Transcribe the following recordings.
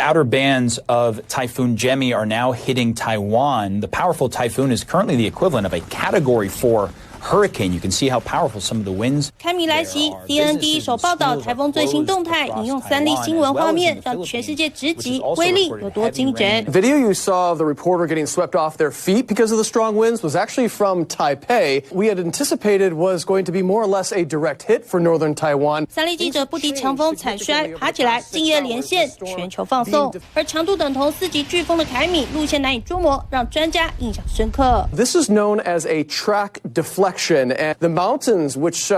Outer bands of Typhoon Jemmy are now hitting Taiwan. The powerful typhoon is currently the equivalent of a Category 4 hurricane. You can see how powerful some of the winds. 堪米来袭 ，CNN 第一手报道台风最新动态，引用3例新闻画面，让全世界直击威力有多惊人。Video you saw of the reporter getting swept off their feet because of the strong winds was actually from Taipei. We had anticipated was going to be more or less a direct hit for northern Taiwan. 3例记者不敌强风踩摔，爬起来，敬业连线，全球放送。而强度等同4级飓风的凯米，路线难以捉摸，让专家印象深刻。This is known as a track deflection. And the mountains, which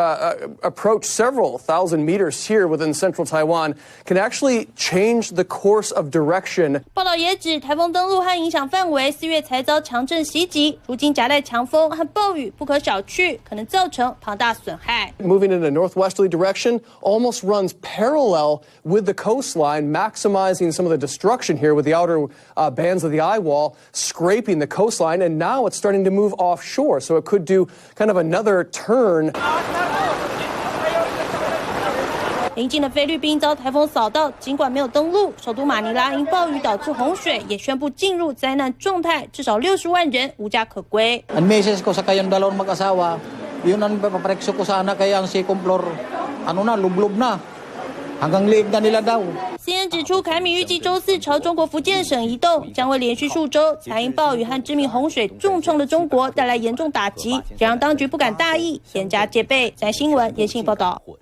approach several thousand meters here within central Taiwan, can actually change the course of direction. 报道也指，台风登陆和影响范围4月才遭强震袭击，如今夹带强风和暴雨不可小觑，可能造成庞大损害。Moving in a northwesterly direction almost runs parallel with the coastline, maximizing some of the destruction here with the outer bands of the eye wall scraping the coastline. And now it's starting to move offshore, so it could do kind of another turn. 邻近的菲律宾遭台风扫到，尽管没有登陆，首都马尼拉因暴雨导致洪水，也宣布进入灾难状态，至少60万人无家可归。Ang message ko sa kayong dalawang mag-asawa, yun ang paparekso ko sana kaya ang second floor, lublob na. Hanggang liig na nila daw. CNN 指出，凯米预计周4朝中国福建省移动，将会连续数周才因暴雨和致命洪水重创的中国带来严重打击，这让当局不敢大意，严加戒备。在新闻严信报道。